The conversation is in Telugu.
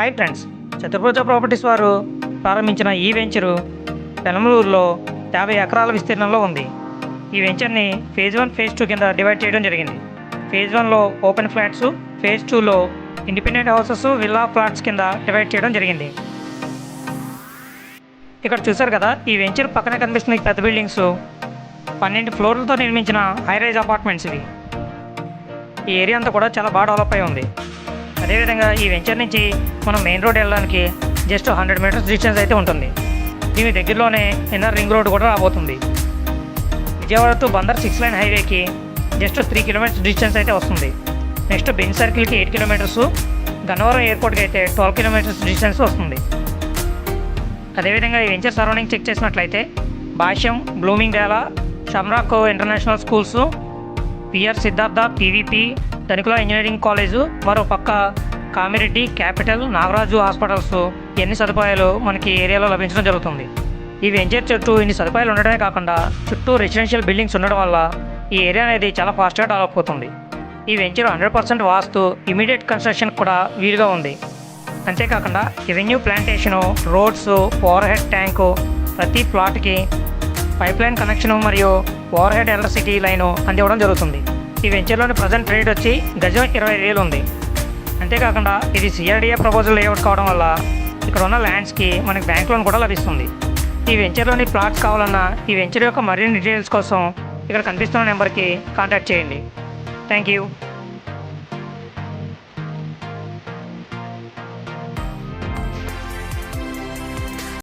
హాయ్ ఫ్రెండ్స్, చతుర్భుజ ప్రాపర్టీస్ వారు ప్రారంభించిన ఈ వెంచరు పెనమలూరులో 50 ఎకరాల విస్తీర్ణంలో ఉంది. ఈ వెంచర్ని ఫేజ్ 1, ఫేజ్ 2 కింద డివైడ్ చేయడం జరిగింది. ఫేజ్ 1లో ఓపెన్ ఫ్లాట్స్, ఫేజ్ 2లో ఇండిపెండెంట్ హౌసెస్, విల్లా ఫ్లాట్స్ కింద డివైడ్ చేయడం జరిగింది. ఇక్కడ చూసారు కదా, ఈ వెంచర్ పక్కనే కనిపిస్తున్న ఈ పెద్ద బిల్డింగ్స్ 12 ఫ్లోర్లతో నిర్మించిన హై రైజ్ అపార్ట్మెంట్స్ ఇవి. ఈ ఏరియా అంతా కూడా చాలా బాగా డెవలప్ అయి ఉంది. అదేవిధంగా ఈ వెంచర్ నుంచి మనం మెయిన్ రోడ్ వెళ్ళడానికి జస్ట్ 100 మీటర్స్ డిస్టెన్స్ అయితే ఉంటుంది. దీని దగ్గరలోనే ఇన్నర్ రింగ్ రోడ్ కూడా రాబోతుంది. విజయవాడ టు బందర్ 6 లైన్ హైవేకి జస్ట్ 3 కిలోమీటర్స్ డిస్టెన్స్ అయితే వస్తుంది. నెక్స్ట్ బెంజ్ సర్కిల్కి 8 కిలోమీటర్స్, గన్నవరం ఎయిర్పోర్ట్కి అయితే 12 కిలోమీటర్స్ డిస్టెన్స్ వస్తుంది. అదేవిధంగా ఈ వెంచర్ సరౌండింగ్ చెక్ చేసినట్లయితే Bhashyam, Bloomingdale, shamrock international schools, PR Siddhartha, PVP, తణుకుల ఇంజనీరింగ్ కాలేజు, మరో పక్క కామిరెడ్డి, క్యాపిటల్, నాగరాజు హాస్పిటల్స్, ఎన్ని సదుపాయాలు మనకి ఏరియాలో లభించడం జరుగుతుంది. ఈ వెంచర్ చుట్టూ ఇన్ని సదుపాయాలు ఉండడమే కాకుండా చుట్టూ రెసిడెన్షియల్ బిల్డింగ్స్ ఉండడం వల్ల ఈ ఏరియా అనేది చాలా ఫాస్ట్గా డెవలప్ అవుతుంది. ఈ వెంచర్ 100% వాస్తు, ఇమీడియట్ కన్స్ట్రక్షన్ కూడా వీలుగా ఉంది. అంతేకాకుండా revenue plantation, roads, over head tank, ప్రతి ప్లాట్కి పైప్ లైన్ కనెక్షను మరియు ఓవర్ హెడ్ ఎలక్ట్రిసిటీ లైను అందివ్వడం జరుగుతుంది. ఈ వెంచర్లోని ప్రజెంట్ రేట్ వచ్చి గజం 20,000 ఉంది. అంతేకాకుండా ఇది సిఆర్డీఏ ప్రపోజల్ లేఅవుట్ కావడం వల్ల ఇక్కడ ఉన్న ల్యాండ్స్కి మనకి బ్యాంక్ లోన్ కూడా లభిస్తుంది. ఈ వెంచర్లోని ప్లాట్స్ కావాలన్నా ఈ వెంచర్ యొక్క మరిన్ని డీటెయిల్స్ కోసం ఇక్కడ కనిపిస్తున్న నెంబర్కి కాంటాక్ట్ చేయండి. Thank you.